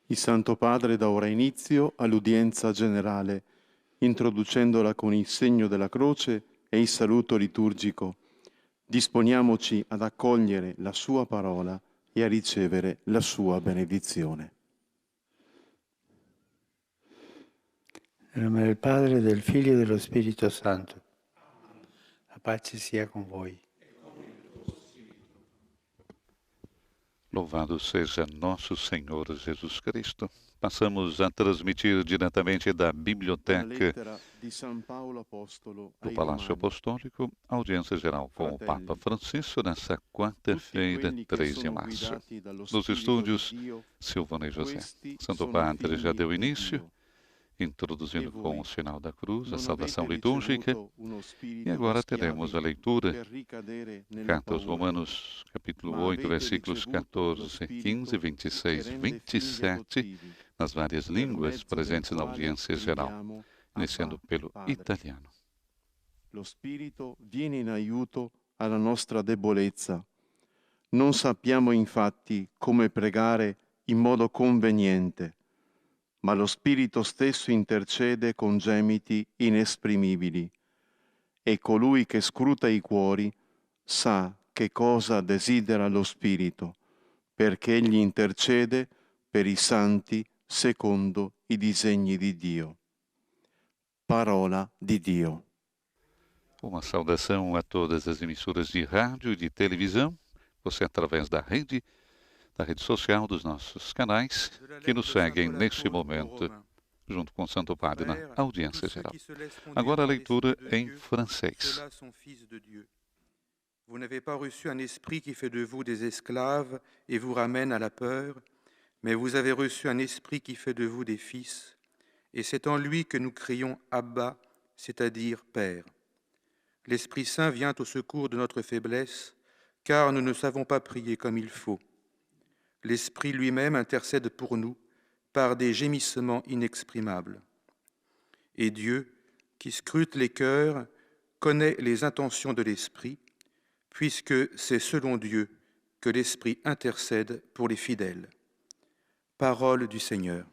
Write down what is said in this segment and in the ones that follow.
Il Santo Padre dà ora inizio all'udienza generale, introducendola con il segno della croce e il saluto liturgico. Disponiamoci ad accogliere la sua parola e a ricevere la sua benedizione. Nel nome del Padre, del Figlio e dello Spirito Santo. La pace sia con voi. Louvado seja nosso Senhor Jesus Cristo. Passamos a transmitir diretamente da biblioteca do Palácio Apostólico a audiência geral com o Papa Francisco nessa quarta-feira, 3 de março. Nos estúdios, Silvana e José. Santo Padre já deu início, introduzindo com o sinal da cruz a saudação litúrgica. E agora teremos a leitura, Carta aos Romanos, capítulo 8, versículos 14, 15, 26 e 27, nas várias línguas presentes na audiência geral, iniciando pelo italiano. Lo Spirito viene in aiuto alla nostra debolezza. Non sappiamo infatti come pregare in modo conveniente, ma lo Spirito stesso intercede con gemiti inesprimibili. E colui che scruta i cuori sa che cosa desidera lo Spirito, perché egli intercede per i santi secondo i disegni di Dio. Parola di Dio. Uma saudação a todas as emissoras de rádio e de televisão, você através da rede social dos nossos canais, que nos seguem neste momento, junto com o Santo Padre na audiência geral. Agora a leitura em francês. Vous n'avez pas reçu un esprit qui fait de vous des esclaves et vous ramène à la peur, mais vous avez reçu un esprit qui fait de vous des fils, et c'est en lui que nous crions Abba, c'est-à-dire Père. L'Esprit Saint vient au secours de notre faiblesse, car nous ne savons pas prier comme il faut. L'Esprit lui-même intercède pour nous par des gémissements inexprimables. Et Dieu, qui scrute les cœurs, connaît les intentions de l'Esprit, puisque c'est selon Dieu que l'Esprit intercède pour les fidèles. Parole du Seigneur.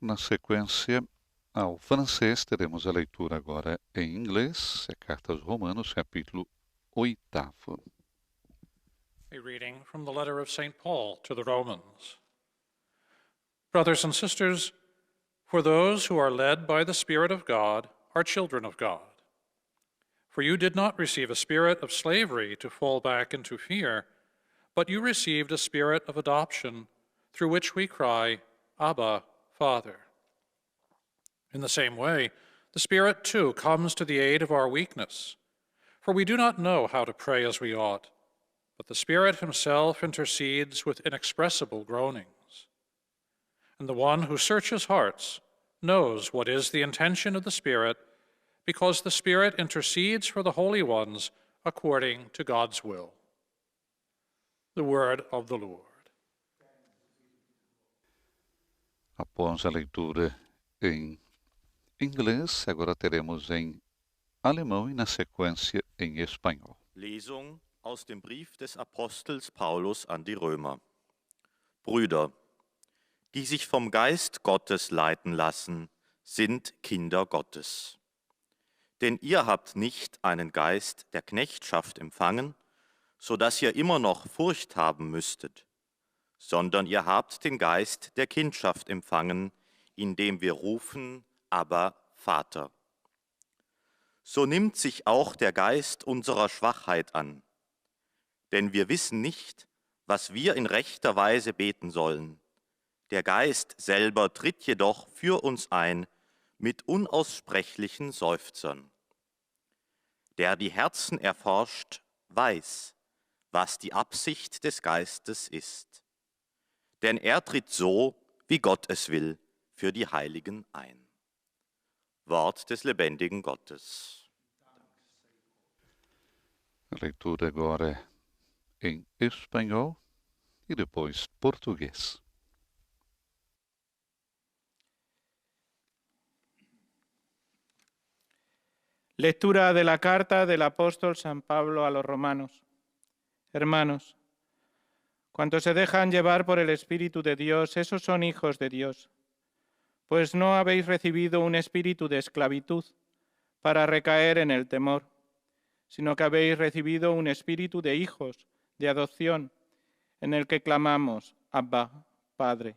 Na sequência, ao francês, teremos a leitura agora em inglês, é Carta aos Romanos, capítulo 8. A reading from the letter of St. Paul to the Romans. Brothers and sisters, for those who are led by the Spirit of God are children of God. For you did not receive a spirit of slavery to fall back into fear, but you received a spirit of adoption, through which we cry, Abba, Father. In the same way, the Spirit too comes to the aid of our weakness, for we do not know how to pray as we ought, but the Spirit himself intercedes with inexpressible groanings. And the one who searches hearts knows what is the intention of the Spirit, because the Spirit intercedes for the holy ones according to God's will. The word of the Lord. Após a leitura em inglês, agora teremos em alemão e na sequência em espanhol. Lesung aus dem Brief des Apostels Paulus an die Römer. Brüder, die sich vom Geist Gottes leiten lassen, sind Kinder Gottes. Denn ihr habt nicht einen Geist der Knechtschaft empfangen, so dass ihr immer noch Furcht haben müsstet, sondern ihr habt den Geist der Kindschaft empfangen, indem wir rufen, Abba, Vater. So nimmt sich auch der Geist unserer Schwachheit an, denn wir wissen nicht, was wir in rechter Weise beten sollen. Der Geist selber tritt jedoch für uns ein mit unaussprechlichen Seufzern. Der die Herzen erforscht, weiß, was die Absicht des Geistes ist. Denn er tritt so, wie Gott es will, für die Heiligen ein. Wort des lebendigen Gottes. Leitura agora em espanhol e depois português. Lectura de la carta del apóstol San Pablo a los romanos. Hermanos, Cuantos se dejan llevar por el Espíritu de Dios, esos son hijos de Dios. Pues no habéis recibido un espíritu de esclavitud para recaer en el temor, sino que habéis recibido un espíritu de hijos, de adopción, en el que clamamos, Abba, Padre.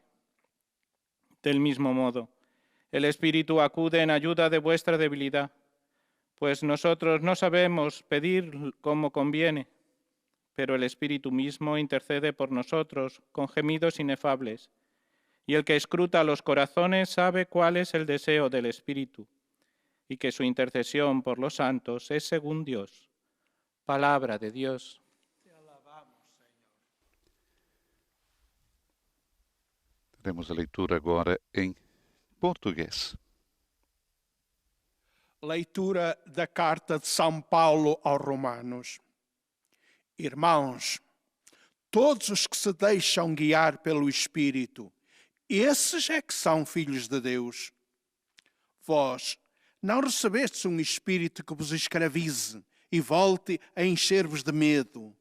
Del mismo modo, el Espíritu acude en ayuda de vuestra debilidad, pues nosotros no sabemos pedir como conviene, pero el Espíritu mismo intercede por nosotros con gemidos inefables, y el que escruta los corazones sabe cuál es el deseo del Espíritu, y que su intercesión por los santos es según Dios. Palabra de Dios. Te alabamos, Senhor. Teremos a leitura agora em português. Leitura da carta de São Paulo aos Romanos. Irmãos, todos os que se deixam guiar pelo Espírito, esses é que são filhos de Deus. Vós não recebestes um espírito que vos escravize e volte a encher-vos de medo,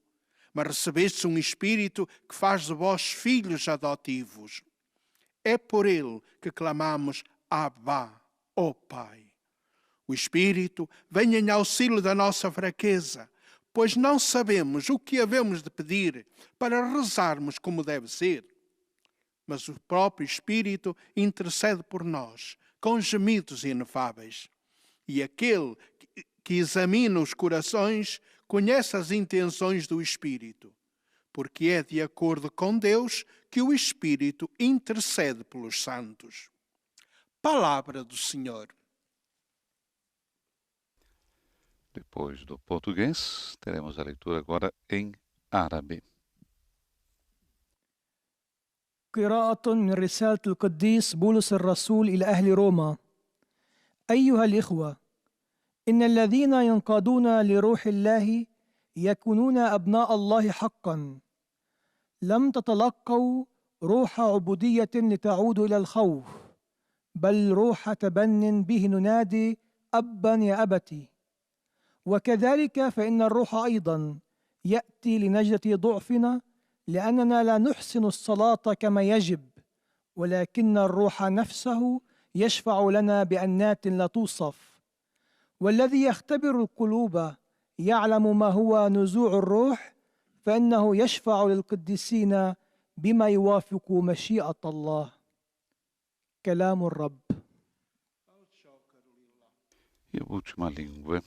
mas recebestes um espírito que faz de vós filhos adotivos. É por ele que clamamos Abba, ó Pai. O Espírito vem em auxílio da nossa fraqueza, pois não sabemos o que havemos de pedir para rezarmos como deve ser. Mas o próprio Espírito intercede por nós, com gemidos inefáveis. E aquele que examina os corações conhece as intenções do Espírito, porque é de acordo com Deus que o Espírito intercede pelos santos. Palavra do Senhor. Depois do português, teremos a leitura agora em árabe. قراءة من رسالة القديس بولس الرسول إلى أهل روما. أيها الإخوة، إن الذين ينقادون لروح الله يكونون أبناء الله حقا. لم تتلقوا روح عبودية لتعودوا إلى الخوف، بل روح تبن به ننادي أبا يا أبتي. وكذلك فإن الروح أيضا يأتي لنجدة ضعفنا، لأننا لا نحسن الصلاة كما يجب، ولكن الروح نفسه يشفع لنا بأنات لا توصف. والذي يختبر القلوب يعلم ما هو نزوع الروح، فإنه يشفع للقديسين بما يوافق مشيئة الله. كلام الرب. E a última língua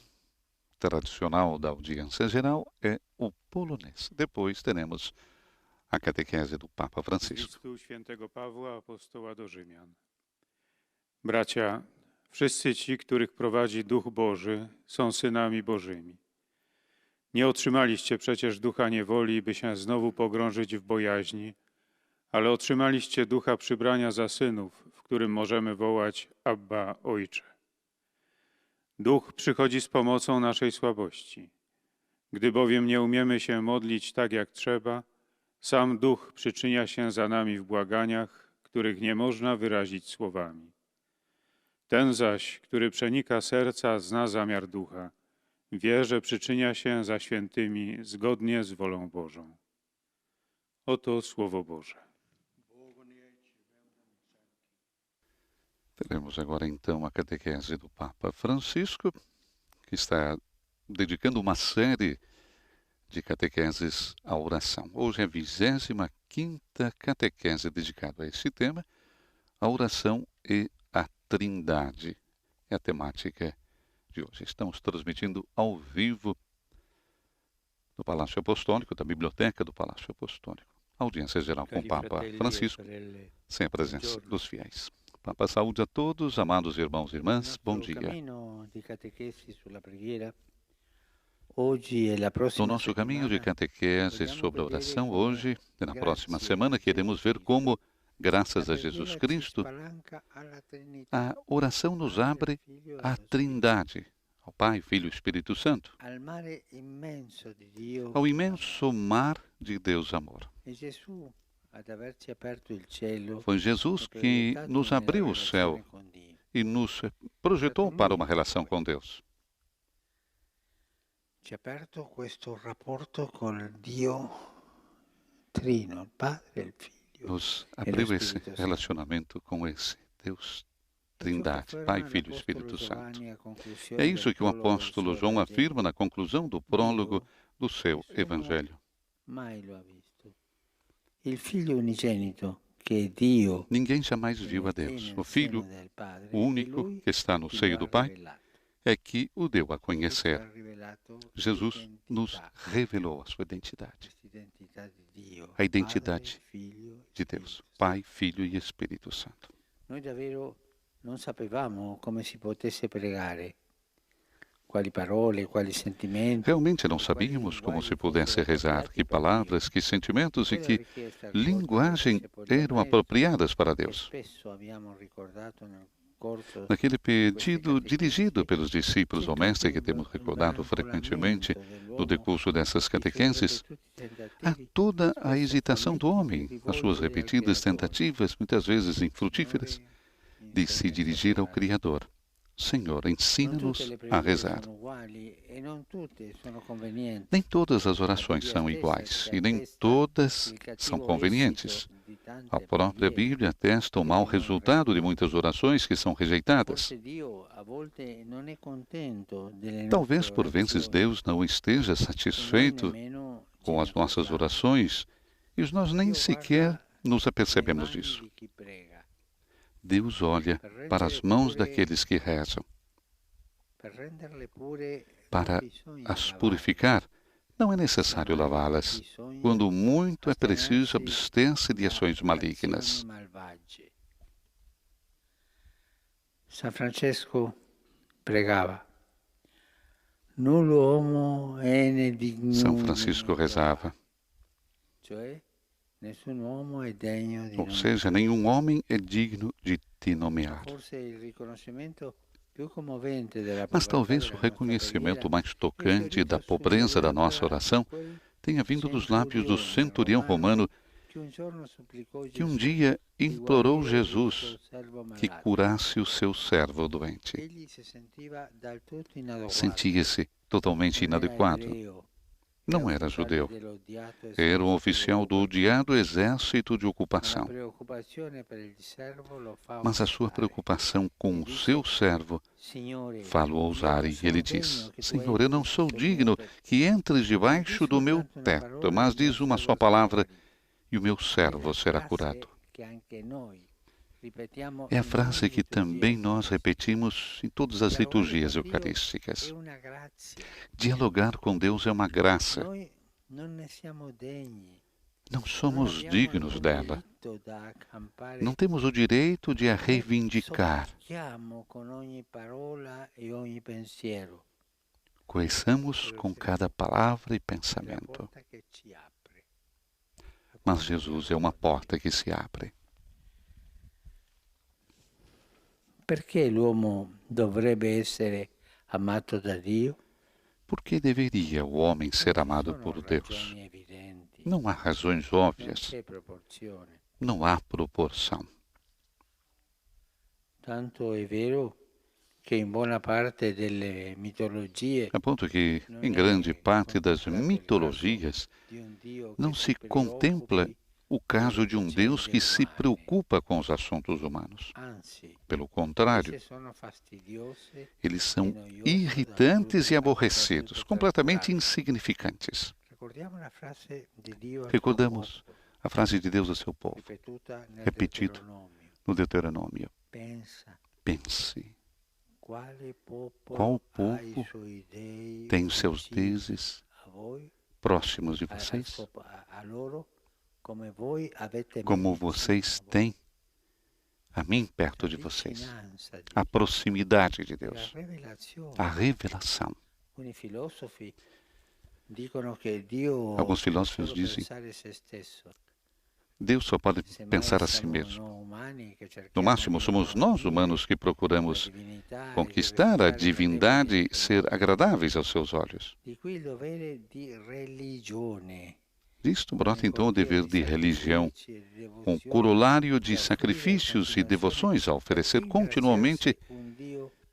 tradicional da audiência geral é o polonês. Depois teremos a catequese do Papa Francisco. Listu świętego Pawła, apostoła do Rzymian. Bracia, wszyscy ci, których prowadzi Duch Boży, są synami Bożymi. Nie otrzymaliście przecież ducha niewoli, by się znowu pogrążyć w bojaźni, ale otrzymaliście ducha przybrania za synów, w którym możemy wołać Abba, Ojcze. Duch przychodzi z pomocą naszej słabości. Gdy bowiem nie umiemy się modlić tak jak trzeba, sam Duch przyczynia się za nami w błaganiach, których nie można wyrazić słowami. Ten zaś, który przenika serca, zna zamiar Ducha. Wie, że przyczynia się za świętymi zgodnie z wolą Bożą. Oto Słowo Boże. Teremos agora então a catequese do Papa Francisco, que está dedicando uma série de catequeses à oração. Hoje é a 25ª catequese dedicada a esse tema, a oração e a Trindade. É a temática de hoje. Estamos transmitindo ao vivo do Palácio Apostólico, da Biblioteca do Palácio Apostólico. Audiência geral com o Papa Francisco, sem a presença dos fiéis. Papa, saúde a todos, amados irmãos e irmãs, bom dia. No nosso caminho de catequese sobre a oração, hoje e na próxima semana, queremos ver como, graças a Jesus Cristo, a oração nos abre à Trindade, ao Pai, Filho e Espírito Santo, ao imenso mar de Deus amor. Foi Jesus que nos abriu o céu e nos projetou para uma relação com Deus. nos abriu esse relacionamento com esse Deus Trindade, Pai, Filho e Espírito Santo. É isso que o apóstolo João afirma na conclusão do prólogo do seu Evangelho. Ninguém jamais viu a Deus. O Filho, o único que está no seio do Pai, é que o deu a conhecer. Jesus nos revelou a sua identidade. A identidade de Deus, Pai, Filho e Espírito Santo. Noi davvero non sapevamo come si potesse pregare, quali parole, quali sentimenti. Realmente não sabíamos como se pudesse rezar, que palavras, que sentimentos e que linguagem eram apropriadas para Deus. Naquele pedido dirigido pelos discípulos ao Mestre, que temos recordado frequentemente no decurso dessas catequeses, há toda a hesitação do homem, as suas repetidas tentativas, muitas vezes infrutíferas, de se dirigir ao Criador. Senhor, ensina-nos a rezar. Nem todas as orações são iguais e nem todas são convenientes. A própria Bíblia atesta o mau resultado de muitas orações que são rejeitadas. Talvez por vezes Deus não esteja satisfeito com as nossas orações e nós nem sequer nos apercebemos disso. Deus olha para as mãos daqueles que rezam. Para as purificar, não é necessário lavá-las. Quando muito é preciso abster-se de ações malignas. San Francesco pregava. Nulo homo è digno. São Francisco rezava. Ou seja, nenhum homem é digno de te nomear. Mas talvez o reconhecimento mais tocante da pobreza da nossa oração tenha vindo dos lábios do centurião romano que um dia implorou Jesus que curasse o seu servo doente. Sentia-se totalmente inadequado. Não era judeu. Era um oficial do odiado exército de ocupação. Mas a sua preocupação com o seu servo fala-o ousar e ele diz: Senhor, eu não sou digno que entres debaixo do meu teto, mas diz uma só palavra e o meu servo será curado. É a frase que também nós repetimos em todas as liturgias eucarísticas. Dialogar com Deus é uma graça. Não somos dignos dela. Não temos o direito de a reivindicar. Conheçamos com cada palavra e pensamento. Mas Jesus é uma porta que se abre. Perché l'uomo dovrebbe essere amato da Dio? Por que deveria o homem ser amado por Deus? Não há razões óbvias. Não há proporção. Tanto é vero que em boa parte delle mitologie, a ponto que, em grande parte das mitologias, não se contempla o caso de um Deus que se preocupa com os assuntos humanos. Pelo contrário, eles são irritantes e aborrecidos, completamente insignificantes. Recordamos a frase de Deus a seu povo, repetida no Deuteronômio. Pense. Qual povo tem os seus deuses próximos de vocês? Como vocês têm a mim perto de vocês. A proximidade de Deus. A revelação. Alguns filósofos dizem: Deus só pode pensar a si mesmo. No máximo, somos nós humanos que procuramos conquistar a divindade e ser agradáveis aos seus olhos. Disto brota então o dever de religião, com corolário de sacrifícios e devoções a oferecer continuamente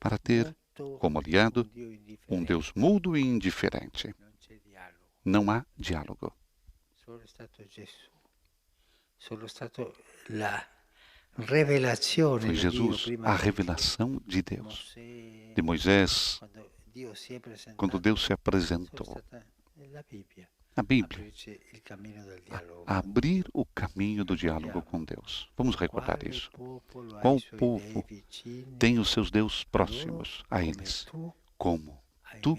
para ter, como aliado, um Deus mudo e indiferente. Não há diálogo. Foi Jesus, a revelação de Deus, de Moisés, quando Deus se apresentou. A Bíblia, abrir o caminho do diálogo com Deus. Vamos recordar isso. Qual povo tem os seus deuses próximos a eles? Como tu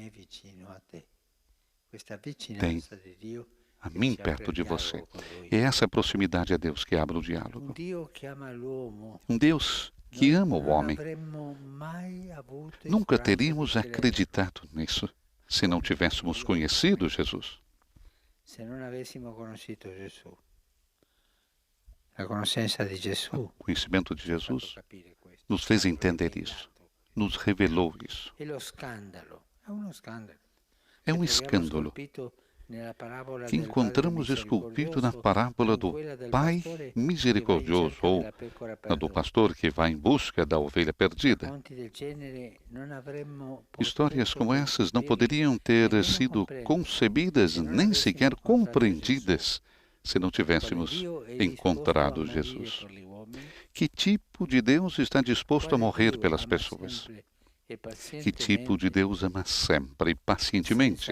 tem a mim perto de você. E é essa proximidade a Deus que abre o diálogo. Um Deus que ama o homem. Nunca teríamos acreditado nisso se não tivéssemos conhecido Jesus. Se non avessimo conosciuto Gesù, la conoscenza di Gesù, o conhecimento de Jesus nos fez entender isso, nos revelou isso. É um escândalo que encontramos esculpido na parábola do Pai misericordioso ou na do pastor que vai em busca da ovelha perdida. Histórias como essas não poderiam ter sido concebidas nem sequer compreendidas se não tivéssemos encontrado Jesus. Que tipo de Deus está disposto a morrer pelas pessoas? Que tipo de Deus ama sempre e pacientemente,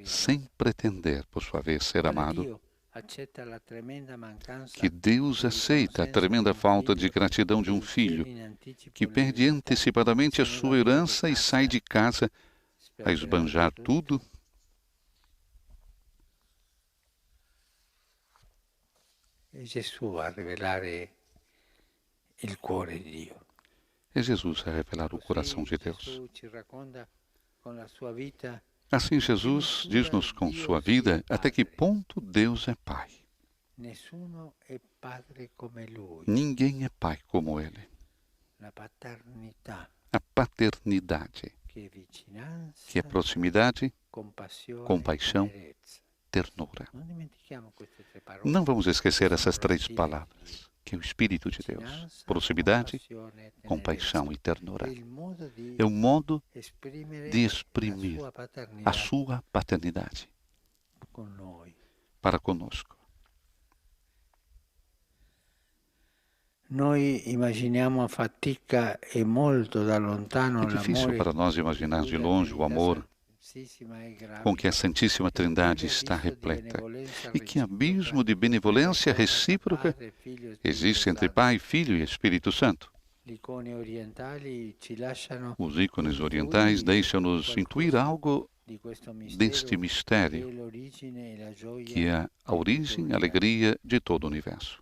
sem pretender, por sua vez, ser amado? Que Deus aceita a tremenda falta de gratidão de um filho que perde antecipadamente a sua herança e sai de casa a esbanjar tudo? Jesus a revelare il cuore di Dio. É Jesus a revelar o coração de Deus. Assim, Jesus diz-nos com sua vida até que ponto Deus é Pai. Ninguém é Pai como Ele. A paternidade, que é proximidade, compaixão, ternura. Não vamos esquecer essas três palavras. Que é o Espírito de Deus, proximidade, compaixão e ternura. É o modo de exprimir a sua paternidade para conosco. Noi immaginiamo a fatica e molto da lontano É difícil para nós imaginar de longe o amor com que a Santíssima Trindade está repleta e que abismo de benevolência recíproca existe entre Pai, Filho e Espírito Santo. Os ícones orientais deixam-nos intuir algo deste mistério, que é a origem e a alegria de todo o universo.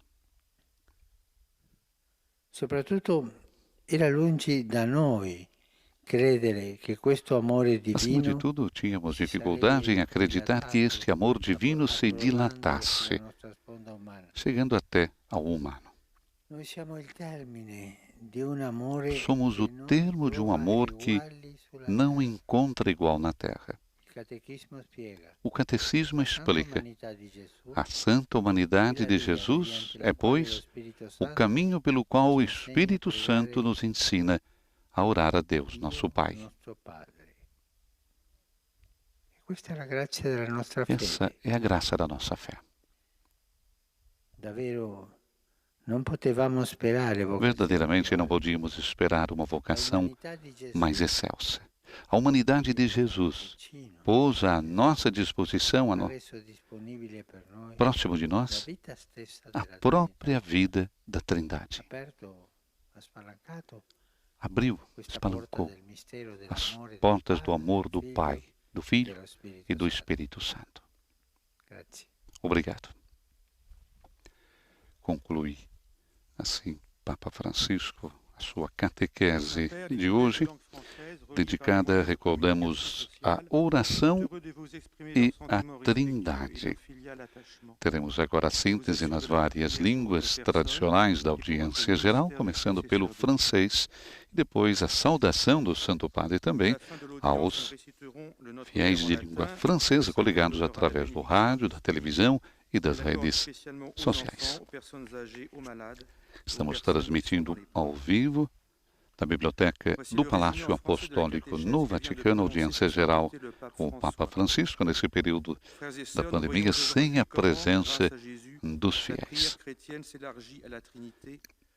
Soprattutto era lungi da noi Acima de tudo, tínhamos dificuldade em acreditar que este amor divino se dilatasse, chegando até ao humano. Somos o termo de um amor que não encontra igual na Terra. O Catecismo explica: a santa humanidade de Jesus é, pois, o caminho pelo qual o Espírito Santo nos ensina a orar a Deus, nosso Pai. Essa é a graça da nossa fé. Verdadeiramente não podíamos esperar uma vocação mais excelsa. A humanidade de Jesus pôs à nossa disposição, próximo de nós, a própria vida da Trindade. Abriu, espalancou as portas do amor do Pai, do Filho e do Espírito Santo. Obrigado. Conclui assim Papa Francisco a sua catequese de hoje, dedicada, recordamos, à oração e à Trindade. Teremos agora a síntese nas várias línguas tradicionais da audiência geral, começando pelo francês, e depois a saudação do Santo Padre também aos fiéis de língua francesa, coligados através do rádio, da televisão e das redes sociais. Estamos transmitindo ao vivo da Biblioteca do Palácio Apostólico no Vaticano, audiência geral com o Papa Francisco nesse período da pandemia, sem a presença dos fiéis.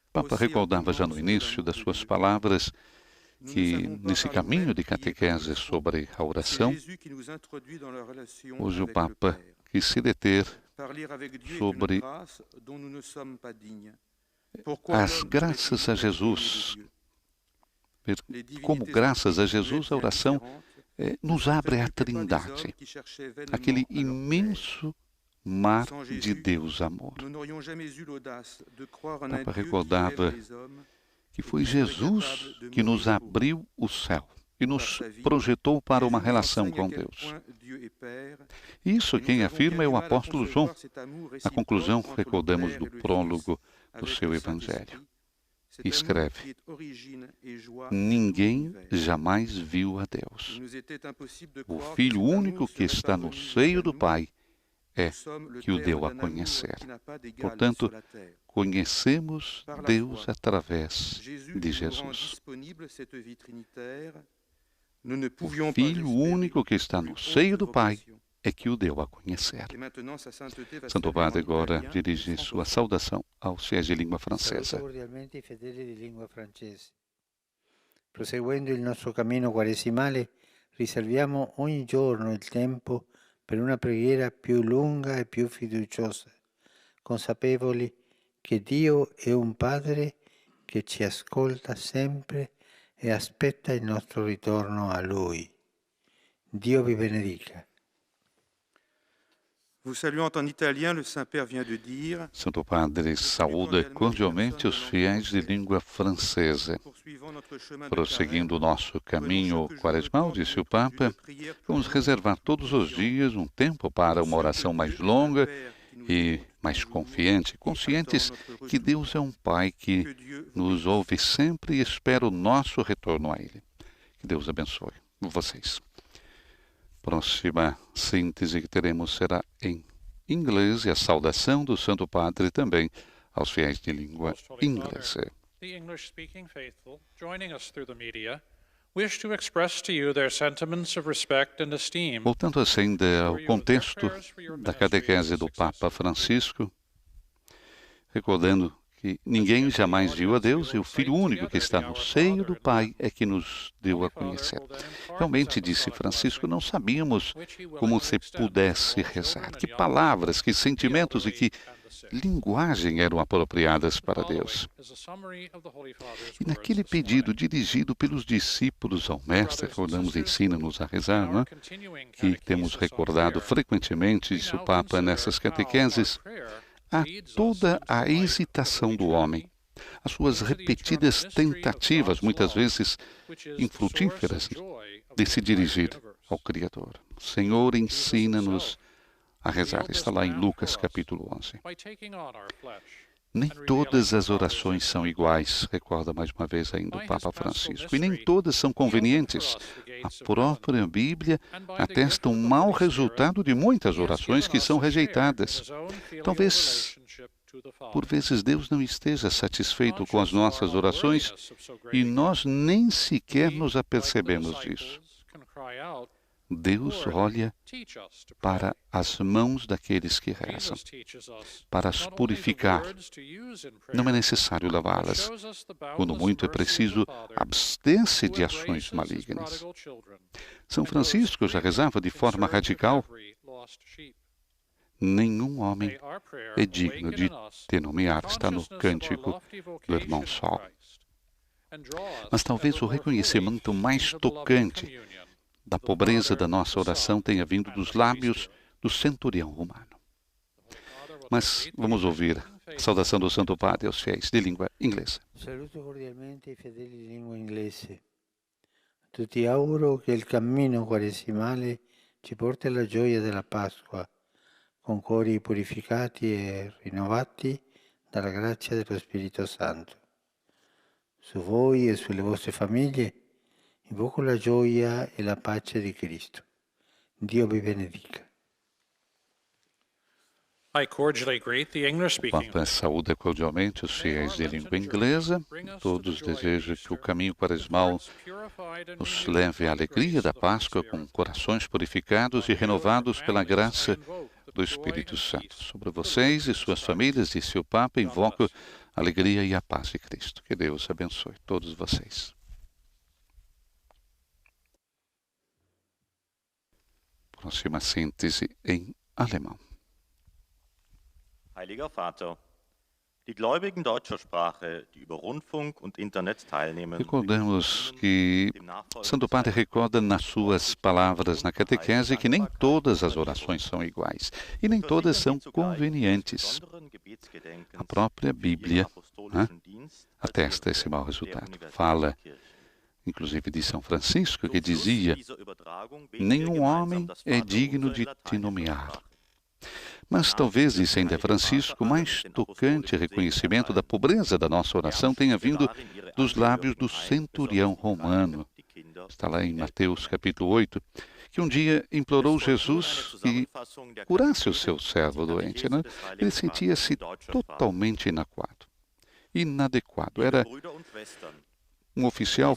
O Papa recordava já no início das suas palavras que, nesse caminho de catequese sobre a oração, hoje o Papa quis se deter sobre as graças a Jesus. Como graças a Jesus a oração nos abre a Trindade, aquele imenso mar de Deus amor. O Papa recordava que foi Jesus que nos abriu o céu e nos projetou para uma relação com Deus. Isso quem afirma é o apóstolo João. Na conclusão, recordamos do prólogo do seu Evangelho. Escreve: ninguém jamais viu a Deus. O Filho único que está no seio do Pai é que o deu a conhecer. Portanto, conhecemos Deus através de Jesus. O Filho único que está no seio do Pai é que o deu a conhecer. Santo Padre agora dirige sua saudação aos fiéis de língua francesa. Proseguendo il nostro cammino quaresimale, riserviamo ogni giorno il tempo per una preghiera più lunga e più fiduciosa, consapevoli che Dio è un Padre che ci ascolta sempre e aspetta il nostro ritorno a Lui. Dio vi benedica. Vous saluant en italien, le Saint-Père vient de dire: Santo Padre saúda cordialmente os fiéis de língua francesa. Prosseguindo o nosso caminho quaresmal, disse o Papa, vamos reservar todos os dias um tempo para uma oração mais longa e mais confiante, conscientes que Deus é um Pai que nos ouve sempre e espera o nosso retorno a Ele. Que Deus abençoe vocês. Próxima síntese que teremos será em inglês e a saudação do Santo Padre também aos fiéis de língua inglesa. The English-speaking faithful joining us through the media wish to express to you their sentiments of respect and esteem. Voltando assim ao contexto da catequese do Papa Francisco, recordando que ninguém jamais viu a Deus e o Filho único que está no seio do Pai é que nos deu a conhecer. Realmente, disse Francisco, não sabíamos como se pudesse rezar, que palavras, que sentimentos e que linguagem eram apropriadas para Deus. E naquele pedido dirigido pelos discípulos ao Mestre, recordamos, ensina-nos a rezar, não é? Que temos recordado frequentemente, disse o Papa, nessas catequeses, há toda a hesitação do homem, as suas repetidas tentativas, muitas vezes infrutíferas, de se dirigir ao Criador. Senhor, ensina-nos a rezar. Está lá em Lucas capítulo 11. Nem todas as orações são iguais, recorda mais uma vez ainda o Papa Francisco, e nem todas são convenientes. A própria Bíblia atesta um mau resultado de muitas orações que são rejeitadas. Talvez, por vezes, Deus não esteja satisfeito com as nossas orações e nós nem sequer nos apercebemos disso. Deus olha para as mãos daqueles que rezam, para as purificar. Não é necessário lavá-las. Quando muito é preciso, abster-se de ações malignas. São Francisco já rezava de forma radical: nenhum homem é digno de te nomear. Está no cântico do irmão Sol. Mas talvez o reconhecimento mais tocante da pobreza da nossa oração tenha vindo dos lábios do centurião romano. Mas vamos ouvir a saudação do Santo Padre aos fiéis de língua inglesa. Saluto cordialmente i fedeli di lingua inglese. Tutti auguro che il cammino quaresimale ci porti alla gioia della Pasqua, con cuori purificati e rinnovati dalla grazia dello Spirito Santo. Su voi e sulle vostre famiglie invoco la gioia e la pace di Cristo. Dio vi benedica. I cordially greet the O English-speaking. Papa saúda cordialmente os fiéis de língua inglesa. Todos desejam que o caminho quaresmal nos leve à alegria da Páscoa com corações purificados e renovados pela graça do Espírito Santo. Sobre vocês e suas famílias, disse o Papa, invoco a alegria e a paz de Cristo. Que Deus abençoe todos vocês. Próxima síntese em alemão. Heiliger Vater, die Gläubigen deutscher Sprache, die über Rundfunk und Internet teilnehmen, Recordamos que Santo Padre recorda nas suas palavras na catequese que nem todas as orações são iguais e nem todas são convenientes. A própria Bíblia atesta esse mau resultado. Fala, inclusive, de São Francisco, que dizia: nenhum homem é digno de te nomear. Mas talvez, disse ainda Francisco, o mais tocante reconhecimento da pobreza da nossa oração tenha vindo dos lábios do centurião romano. Está lá em Mateus capítulo 8, que um dia implorou Jesus que curasse o seu servo doente. Né? Ele sentia-se totalmente inadequado. Era um oficial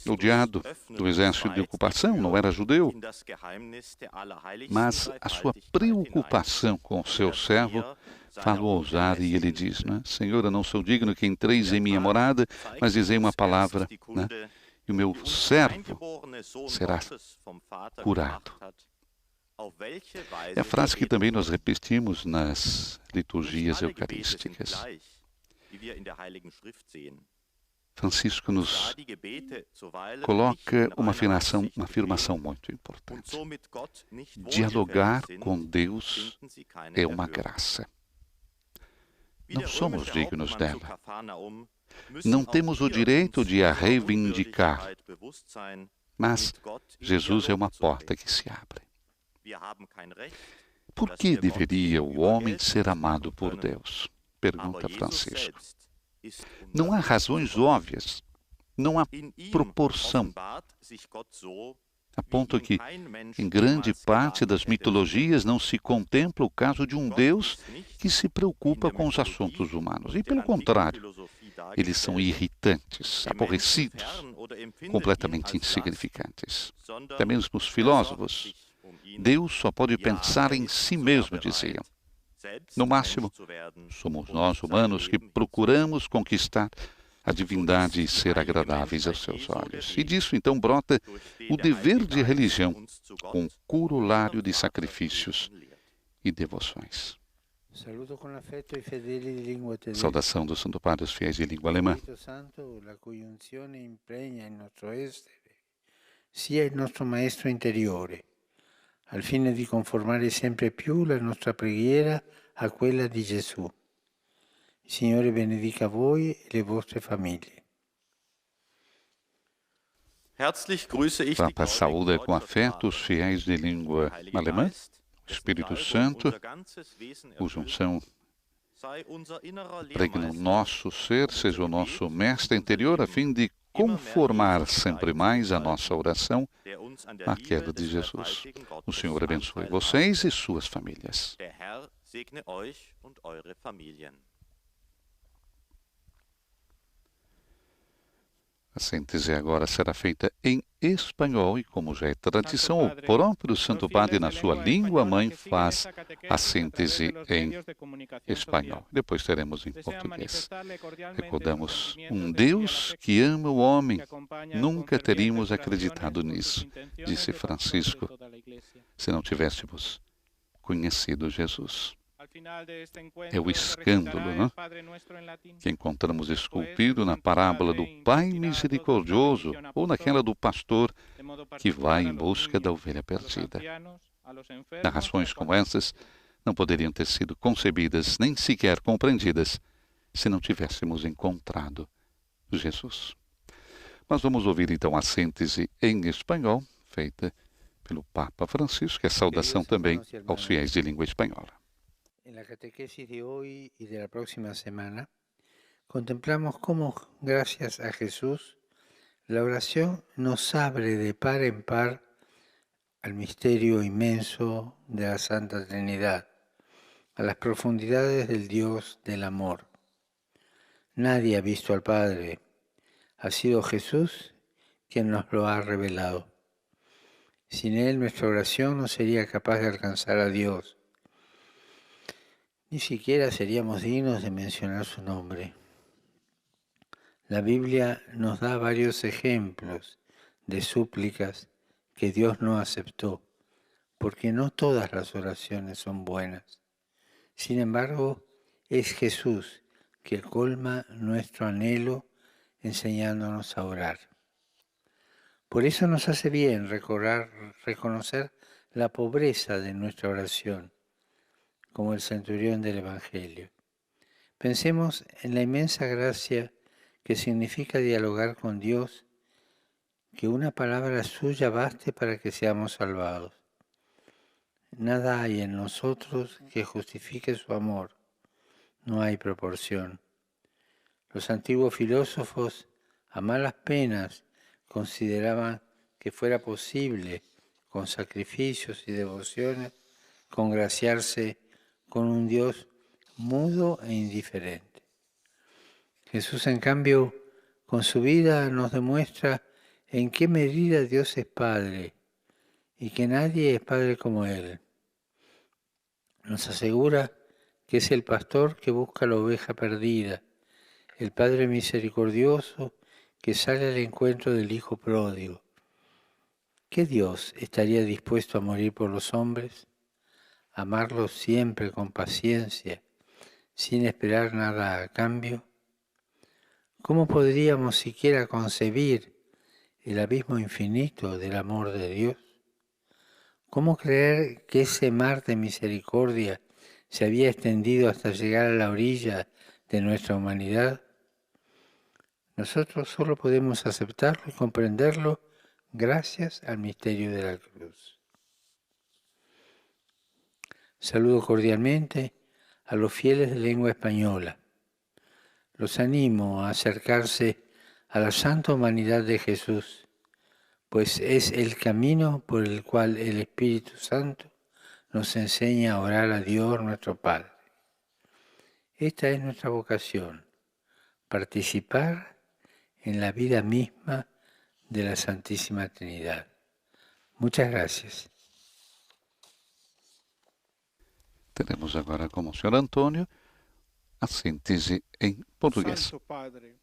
odiado do exército de ocupação, não era judeu, mas a sua preocupação com o seu servo faz-o ousar e ele diz, né? Senhor, eu não sou digno que entreis em minha morada, mas dizei uma palavra, né? E o meu servo será curado. É a frase que também nós repetimos nas liturgias eucarísticas. Francisco nos coloca uma afirmação muito importante. Dialogar com Deus é uma graça. Não somos dignos dela. Não temos o direito de a reivindicar. Mas Jesus é uma porta que se abre. Por que deveria o homem ser amado por Deus? Pergunta Francisco. Não há razões óbvias, não há proporção, a ponto que, em grande parte das mitologias, não se contempla o caso de um Deus que se preocupa com os assuntos humanos. E, pelo contrário, eles são irritantes, aborrecidos, completamente insignificantes. Até mesmo os filósofos, Deus só pode pensar em si mesmo, diziam. No máximo, somos nós, humanos, que procuramos conquistar a divindade e ser agradáveis aos seus olhos. E disso, então, brota o dever de religião, com o corolário de sacrifícios e devoções. Saudação do Santo Padre aos fiéis de língua alemã. Sia il nostro maestro interiore, al fine di conformare sempre più la nostra preghiera a quella di Gesù. Il Signore benedica voi e le vostre famiglie. Papa saúda com afeto os fiéis de língua alemã, o Espírito Santo, cuja unção impregna o nosso ser, seja o nosso mestre interior, a fim de conformar sempre mais a nossa oração à queda de Jesus. O Senhor abençoe vocês e suas famílias. A síntese agora será feita em espanhol e, como já é tradição, o próprio Santo Padre, na sua língua mãe, faz a síntese em espanhol. Depois teremos em português. Recordamos, um Deus que ama o homem. Nunca teríamos acreditado nisso, disse Francisco, se não tivéssemos conhecido Jesus. É o escândalo, não? Que encontramos esculpido na parábola do Pai misericordioso ou naquela do pastor que vai em busca da ovelha perdida. Narrações como essas não poderiam ter sido concebidas nem sequer compreendidas se não tivéssemos encontrado Jesus. Mas vamos ouvir então a síntese em espanhol, feita pelo Papa Francisco, que é saudação também aos fiéis de língua espanhola. En la catequesis de hoy y de la próxima semana, contemplamos cómo, gracias a Jesús, la oración nos abre de par en par al misterio inmenso de la Santa Trinidad, a las profundidades del Dios del amor. Nadie ha visto al Padre. Ha sido Jesús quien nos lo ha revelado. Sin Él nuestra oración no sería capaz de alcanzar a Dios. Ni siquiera seríamos dignos de mencionar su nombre. La Biblia nos da varios ejemplos de súplicas que Dios no aceptó, porque no todas las oraciones son buenas. Sin embargo, es Jesús que colma nuestro anhelo enseñándonos a orar. Por eso nos hace bien reconocer la pobreza de nuestra oración, como el centurión del Evangelio. Pensemos en la inmensa gracia que significa dialogar con Dios, que una palabra suya baste para que seamos salvados. Nada hay en nosotros que justifique su amor. No hay proporción. Los antiguos filósofos, a malas penas, consideraban que fuera posible, con sacrificios y devociones, congraciarse con un Dios mudo e indiferente. Jesús, en cambio, con su vida nos demuestra en qué medida Dios es Padre y que nadie es Padre como Él. Nos asegura que es el pastor que busca la oveja perdida, el Padre misericordioso que sale al encuentro del Hijo pródigo. ¿Qué Dios estaría dispuesto a morir por los hombres? Amarlos siempre con paciencia, sin esperar nada a cambio. ¿Cómo podríamos siquiera concebir el abismo infinito del amor de Dios? ¿Cómo creer que ese mar de misericordia se había extendido hasta llegar a la orilla de nuestra humanidad? Nosotros solo podemos aceptarlo y comprenderlo gracias al misterio de la cruz. Saludo cordialmente a los fieles de lengua española. Los animo a acercarse a la santa humanidad de Jesús, pues es el camino por el cual el Espíritu Santo nos enseña a orar a Dios nuestro Padre. Esta es nuestra vocación, participar en la vida misma de la Santísima Trinidad. Muchas gracias. Teremos agora com o Sr. Antônio a síntese em português. Santo Padre,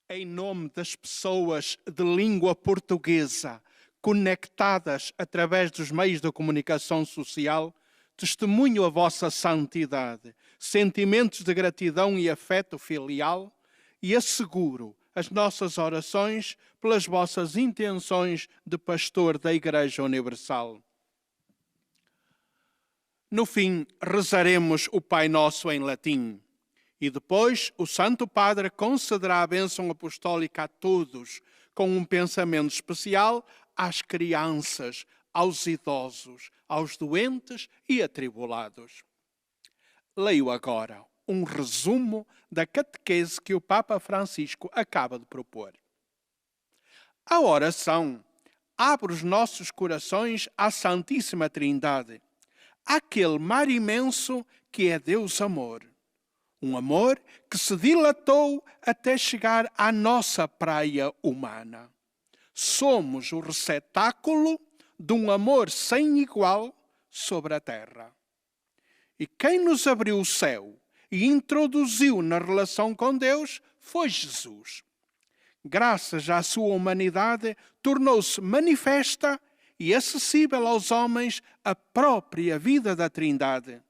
em nome das pessoas de língua portuguesa conectadas através dos meios de comunicação social, testemunho a vossa santidade, sentimentos de gratidão e afeto filial e asseguro as nossas orações pelas vossas intenções de pastor da Igreja Universal. No fim, rezaremos o Pai Nosso em latim e depois o Santo Padre concederá a bênção apostólica a todos, com um pensamento especial às crianças, aos idosos, aos doentes e atribulados. Leio agora um resumo da catequese que o Papa Francisco acaba de propor. A oração abre os nossos corações à Santíssima Trindade, àquele mar imenso que é Deus amor. Um amor que se dilatou até chegar à nossa praia humana. Somos o receptáculo de um amor sem igual sobre a terra. E quem nos abriu o céu e introduziu na relação com Deus foi Jesus. Graças à sua humanidade, tornou-se manifesta e acessível aos homens a própria vida da Trindade.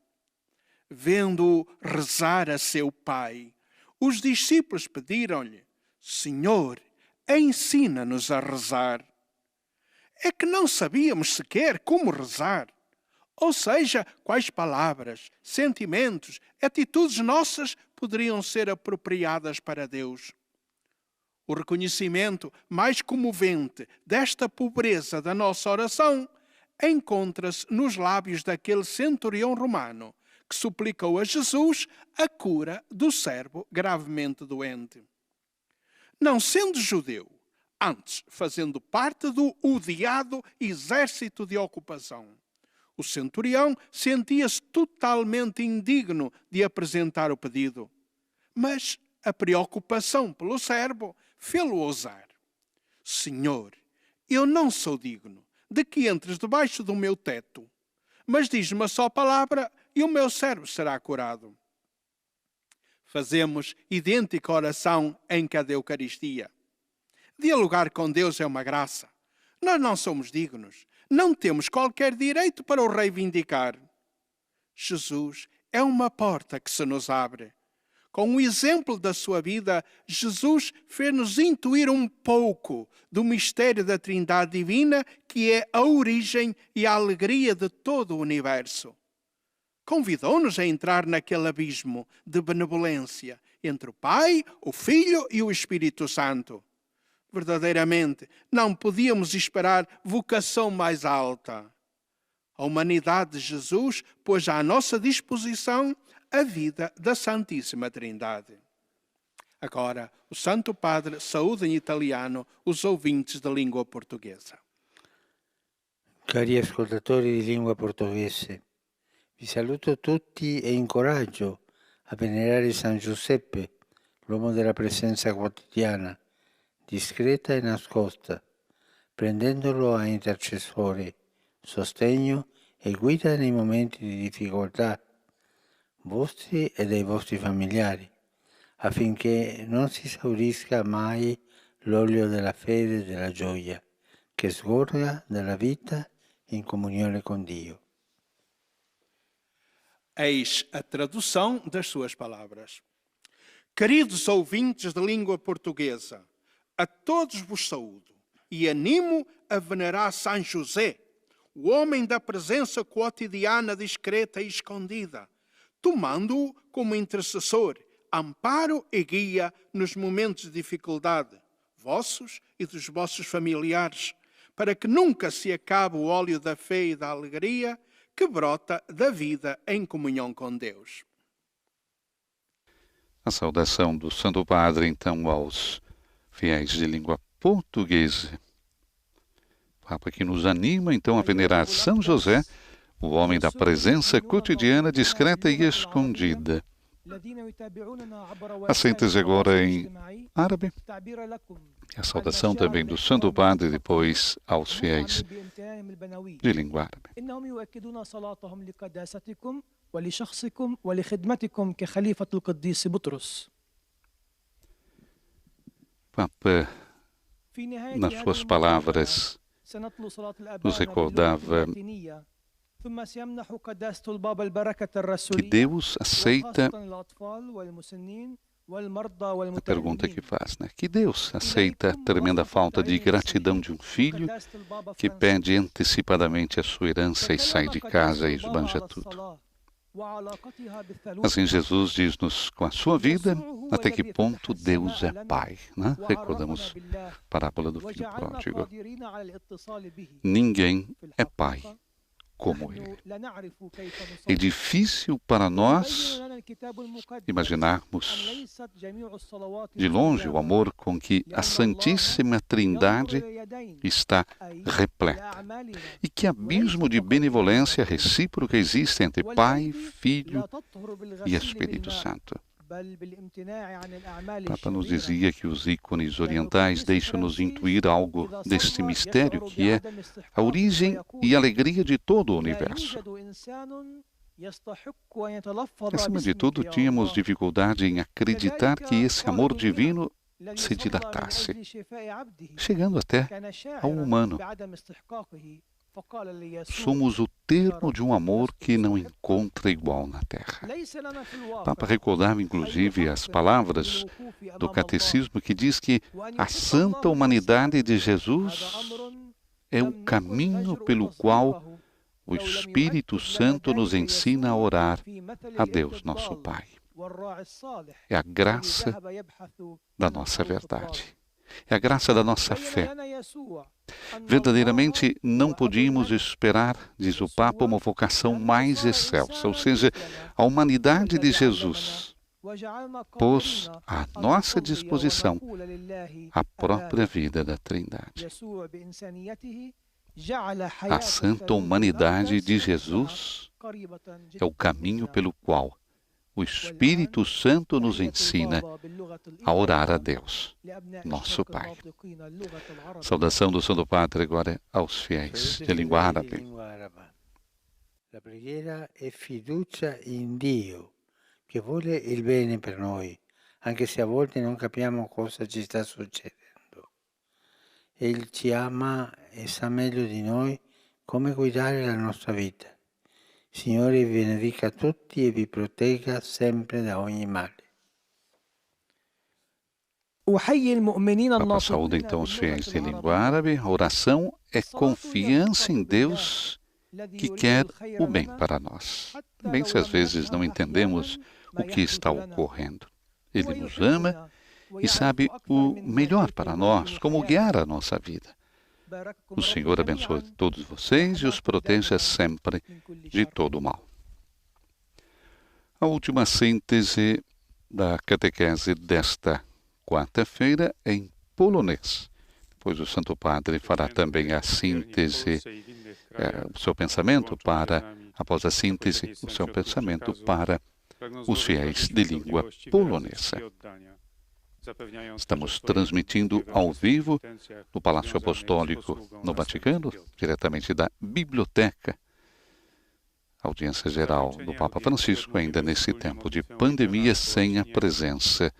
Vendo-o rezar a seu Pai, os discípulos pediram-lhe: Senhor, ensina-nos a rezar. É que não sabíamos sequer como rezar. Ou seja, quais palavras, sentimentos, atitudes nossas poderiam ser apropriadas para Deus. O reconhecimento mais comovente desta pobreza da nossa oração encontra-se nos lábios daquele centurião romano que suplicou a Jesus a cura do servo gravemente doente. Não sendo judeu, antes fazendo parte do odiado exército de ocupação, O centurião sentia-se totalmente indigno de apresentar o pedido, mas a preocupação pelo servo fê-lo ousar. Senhor, eu não sou digno de que entres debaixo do meu teto, mas diz-me uma só palavra e o meu servo será curado. Fazemos idêntica oração em cada Eucaristia. Dialogar com Deus é uma graça. Nós não somos dignos, não temos qualquer direito para o reivindicar. Jesus é uma porta que se nos abre. Com o exemplo da sua vida, Jesus fez-nos intuir um pouco do mistério da Trindade Divina, que é a origem e a alegria de todo o universo. Convidou-nos a entrar naquele abismo de benevolência entre o Pai, o Filho e o Espírito Santo. Verdadeiramente, não podíamos esperar vocação mais alta. A humanidade de Jesus pôs à nossa disposição a vida da Santíssima Trindade. Agora, o Santo Padre saúda em italiano os ouvintes da língua portuguesa. Cari ascoltatori di lingua portoghese, vi saluto tutti e incoraggio a venerare San Giuseppe, l'uomo della presenza quotidiana, discreta e nascosta, prendendolo a intercessore, sostegno e guida nei momenti di difficoltà vostri e dei vostri familiari, affinché non si esaurisca mai l'olio della fede e della gioia che sgorga dalla vita in comunione con Dio. Eis a tradução das suas palavras. Queridos ouvintes da língua portuguesa, a todos vos saúdo e animo a venerar São José, o homem da presença quotidiana discreta e escondida, tomando-o como intercessor, amparo e guia nos momentos de dificuldade, vossos e dos vossos familiares, para que nunca se acabe o óleo da fé e da alegria que brota da vida em comunhão com Deus. A saudação do Santo Padre, então, aos fiéis de língua portuguesa. O Papa que nos anima, então, a venerar São José, o homem da presença cotidiana, discreta e escondida. A síntese agora em árabe. E a saudação também do Santo Padre, depois aos fiéis de língua árabe. Papa, nas suas palavras, nos recordava que Deus aceita a pergunta que faz, né? Que Deus aceita a tremenda falta de gratidão de um filho que pede antecipadamente a sua herança e sai de casa e esbanja tudo. Assim, Jesus diz-nos com a sua vida até que ponto Deus é Pai, né? Recordamos a parábola do filho pródigo. Ninguém é Pai como Ele. É difícil para nós imaginarmos de longe o amor com que a Santíssima Trindade está repleta e que abismo de benevolência recíproca existe entre Pai, Filho e Espírito Santo. O Papa nos dizia que os ícones orientais deixam-nos intuir algo deste mistério que é a origem e alegria de todo o universo. Acima de tudo, tínhamos dificuldade em acreditar que esse amor divino se dilatasse, chegando até ao humano. Somos o termo de um amor que não encontra igual na Terra. O Papa recordava, inclusive, as palavras do Catecismo que diz que a santa humanidade de Jesus é o caminho pelo qual o Espírito Santo nos ensina a orar a Deus, nosso Pai. É a graça da nossa verdade. É a graça da nossa fé. Verdadeiramente não podíamos esperar, diz o Papa, uma vocação mais excelsa, ou seja, a humanidade de Jesus pôs à nossa disposição a própria vida da Trindade. A santa humanidade de Jesus é o caminho pelo qual o Espírito Santo nos ensina a orar a Deus, nosso Pai. Saudação do Santo Padre agora aos fiéis de língua árabe. La preghiera è fiducia in Dio, che vuole il bene per noi, anche se a volte non capiamo cosa ci sta succedendo. Egli ci ama e sa meglio di noi come guidare la nostra vita. Signore vi benedica tutti e vi protegga sempre da ogni male. Papa saúda então os fiéis de língua árabe. A oração é confiança em Deus que quer o bem para nós. Bem, se às vezes não entendemos o que está ocorrendo. Ele nos ama e sabe o melhor para nós, como guiar a nossa vida. O Senhor abençoe todos vocês e os proteja sempre de todo o mal. A última síntese da catequese desta quarta-feira é em polonês. Depois o Santo Padre fará também a síntese, o seu pensamento para, após a síntese, o seu pensamento para os fiéis de língua polonesa. Estamos transmitindo ao vivo no Palácio Apostólico no Vaticano, diretamente da biblioteca. Audiência geral do Papa Francisco, ainda nesse tempo de pandemia, sem a presença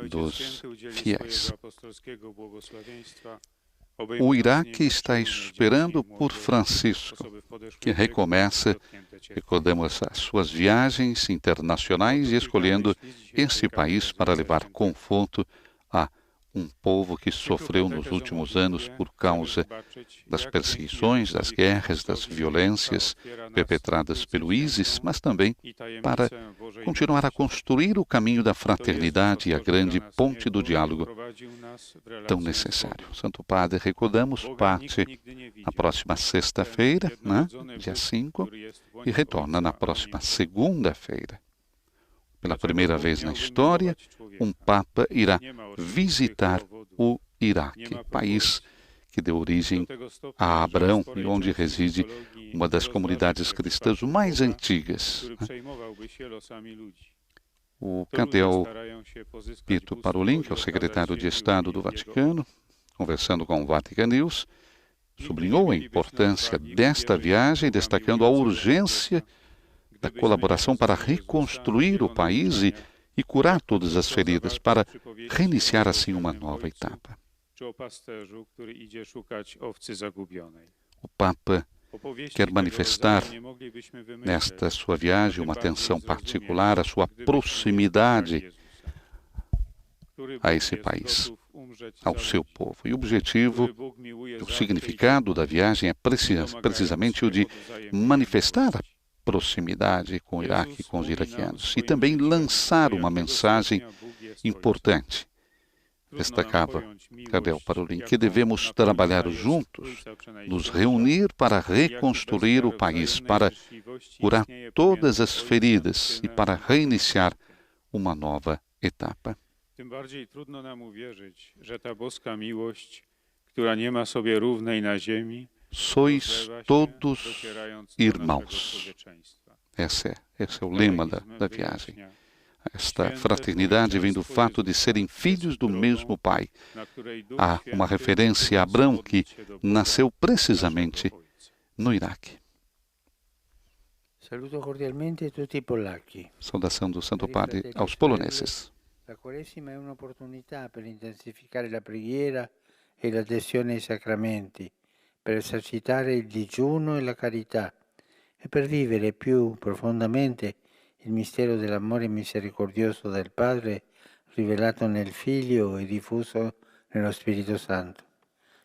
dos fiéis. O Iraque está esperando por Francisco, que recomeça, recordemos, as suas viagens internacionais e escolhendo esse país para levar conforto a um povo que sofreu nos últimos anos por causa das perseguições, das guerras, das violências perpetradas pelo ISIS, mas também para continuar a construir o caminho da fraternidade e a grande ponte do diálogo tão necessário. Santo Padre, recordamos, parte na próxima sexta-feira, né, dia 5, e retorna na próxima segunda-feira. Pela primeira vez na história, um Papa irá visitar o Iraque, país que deu origem a Abraão e onde reside uma das comunidades cristãs mais antigas. O cardeal Pietro Parolin, que é o secretário de Estado do Vaticano, conversando com o Vatican News, sublinhou a importância desta viagem, destacando a urgência da colaboração para reconstruir o país e curar todas as feridas, para reiniciar assim uma nova etapa. O Papa quer manifestar nesta sua viagem uma atenção particular à sua proximidade a esse país, ao seu povo. E o objetivo, o significado da viagem é precisamente o de manifestar a proximidade com o Iraque e com os iraquianos, e também lançar uma mensagem importante. Destacava Cardeal Parolin que devemos trabalhar juntos, nos reunir para reconstruir o país, para curar todas as feridas e para reiniciar uma nova etapa. Tym bardziej trudno nam uwierzyć, że ta boska miłość, która nie ma sobie równej na ziemi, sois todos irmãos. Esse é o lema da viagem. Esta fraternidade vem do fato de serem filhos do mesmo Pai. Há uma referência a Abraão, que nasceu precisamente no Iraque. Saluto cordialmente tutti i polacchi. Saudação do Santo Padre aos poloneses. La Quaresima è un'opportunità per intensificare la preghiera e l'adesione ai sacramenti, per esercitare il digiuno e la carità e per vivere più profondamente il mistero dell'amore misericordioso del Padre rivelato nel Figlio e diffuso nello Spirito Santo.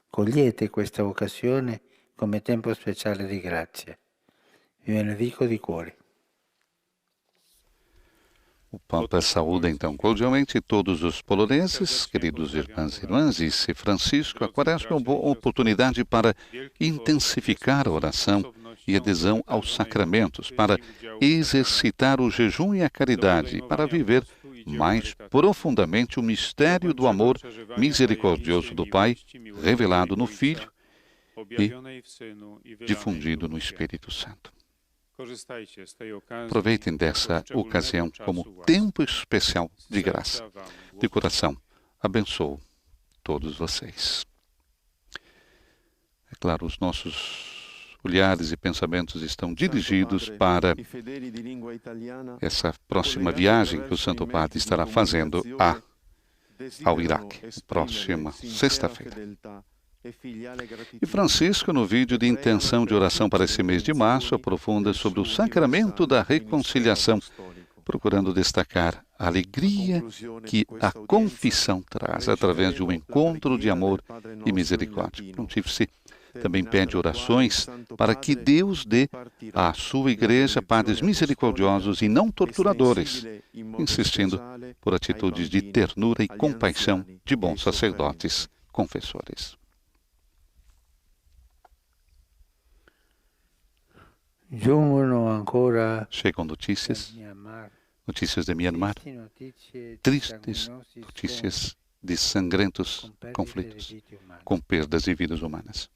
Cogliete questa occasione come tempo speciale di grazia. Vi benedico di cuore. O Papa saúda então cordialmente todos os poloneses, queridos irmãos e irmãs, disse Francisco. A Quaresma é uma boa oportunidade para intensificar a oração e adesão aos sacramentos, para exercitar o jejum e a caridade, para viver mais profundamente o mistério do amor misericordioso do Pai, revelado no Filho, e difundido no Espírito Santo. Aproveitem dessa ocasião como tempo especial de graça. De coração, abençoo todos vocês. É claro, os nossos olhares e pensamentos estão dirigidos para essa próxima viagem que o Santo Padre estará fazendo ao Iraque, próxima sexta-feira. E Francisco, no vídeo de intenção de oração para esse mês de março, aprofunda sobre o sacramento da reconciliação, procurando destacar a alegria que a confissão traz através de um encontro de amor e misericórdia. O Pontífice também pede orações para que Deus dê à sua Igreja padres misericordiosos e não torturadores, insistindo por atitudes de ternura e compaixão de bons sacerdotes confessores. Chegam notícias de Myanmar, tristes notícias de sangrentos conflitos com perdas de vidas humanas.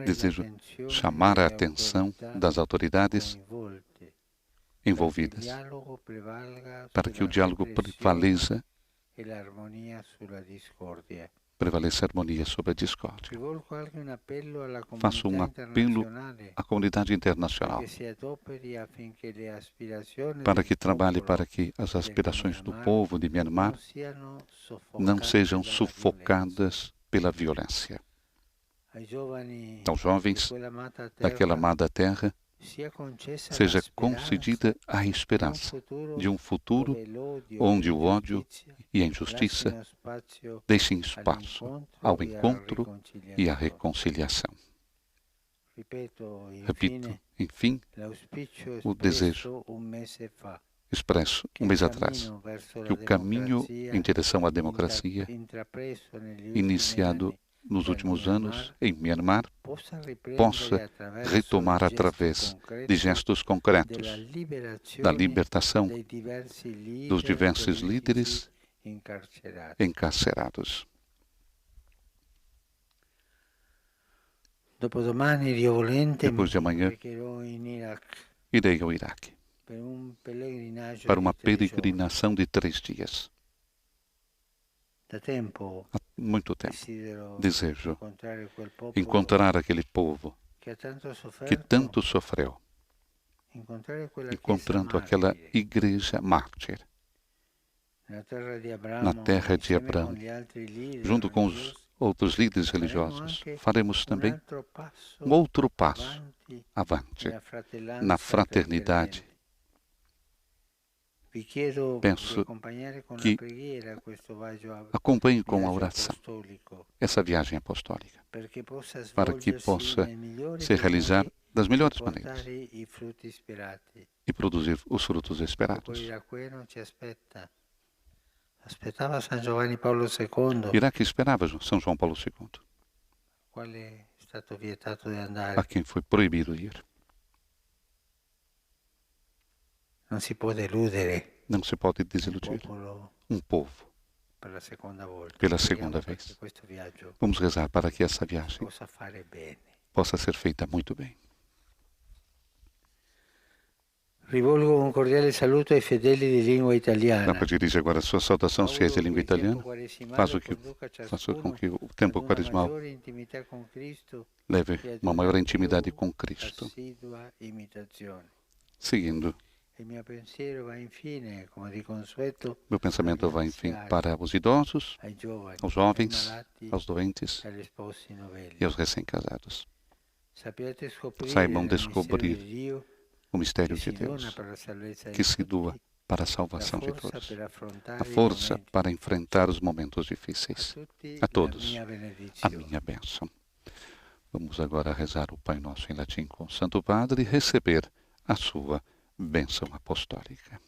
Desejo chamar a atenção das autoridades envolvidas para que o diálogo prevaleça a harmonia sobre a discórdia. Faço um apelo à comunidade internacional para que trabalhe para que as aspirações do povo de Myanmar não sejam sufocadas pela violência. Aos jovens daquela amada terra, seja concedida a esperança de um futuro onde o ódio e a injustiça deixem espaço ao encontro e à reconciliação. Repito, enfim, o desejo expresso um mês atrás, que o caminho em direção à democracia, iniciado nos últimos anos em Myanmar, possa retomar através de gestos concretos da libertação dos diversos líderes encarcerados. Depois de amanhã, irei ao Iraque para uma peregrinação de 3 dias. Há muito tempo desejo encontrar aquele povo que tanto sofreu, encontrando aquela igreja mártir na terra de Abraão, junto com os outros líderes religiosos. Faremos também um outro passo avante na fraternidade. Penso que acompanhe com a oração essa viagem apostólica, para que possa se realizar das melhores maneiras e produzir os frutos esperados. Iraque esperava São João Paulo II, a quem foi proibido ir. Não se pode desiludir um povo pela segunda vez. Vamos rezar para que essa viagem possa ser feita muito bem. Rivolgo un cordiale saluto ai fedeli di lingua italiana. Papa dirige agora a sua saudação aos fiéis de língua italiana. Faça com que o tempo quaresmal leve uma maior intimidade com Cristo, seguindo. Meu pensamento vai, enfim, para os idosos, aos jovens, aos doentes e aos recém-casados. Saibam descobrir o mistério de Deus, que se doa para a salvação de todos, a força para enfrentar os momentos difíceis. A todos, a minha bênção. Vamos agora rezar o Pai Nosso em latim com o Santo Padre e receber a sua bênção apostólica.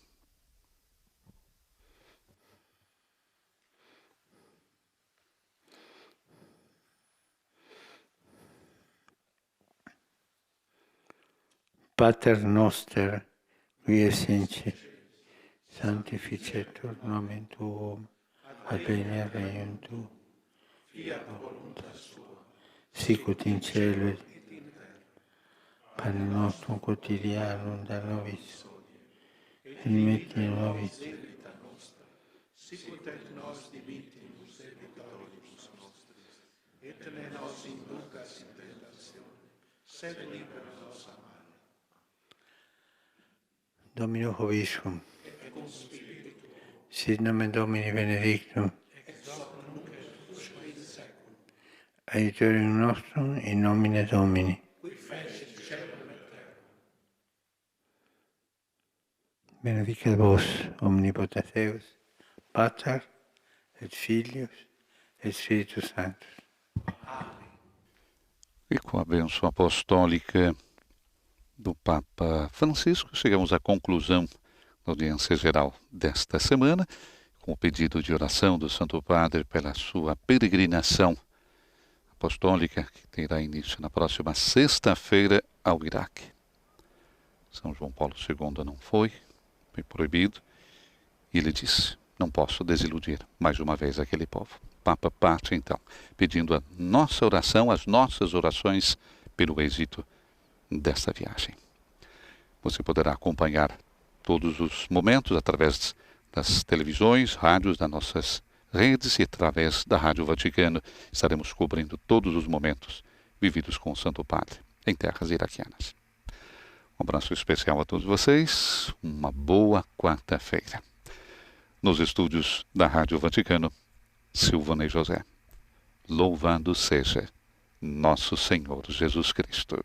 Pater noster, qui es in cielo, sanctificetur nomen tuum, adveniat regnum tuum, fiat voluntas tua, sicut in cielo. Pane nostrum quotidianum da nobis, et metti in nobis, sicut et nos dimittimus debitoribus nostris, et ne nos inducas in tentationem, sed libera nos a malo. Domino vobiscum, sit nomen Domini benedictum, aiutorium nostrum in nomine Domini. Benedicat vos, omnipotens Deus, Pater, et Filius, et Spiritus Sanctus. E com a bênção apostólica do Papa Francisco, chegamos à conclusão da audiência geral desta semana, com o pedido de oração do Santo Padre pela sua peregrinação apostólica, que terá início na próxima sexta-feira ao Iraque. São João Paulo II não foi proibido, e ele disse: não posso desiludir mais uma vez aquele povo. Papa parte então, pedindo a nossa oração, as nossas orações pelo êxito desta viagem. Você poderá acompanhar todos os momentos através das televisões, rádios, das nossas redes e através da Rádio Vaticano. Estaremos cobrindo todos os momentos vividos com o Santo Padre em terras iraquianas. Um abraço especial a todos vocês, uma boa quarta-feira. Nos estúdios da Rádio Vaticano, Silvana e José. Louvado seja nosso Senhor Jesus Cristo.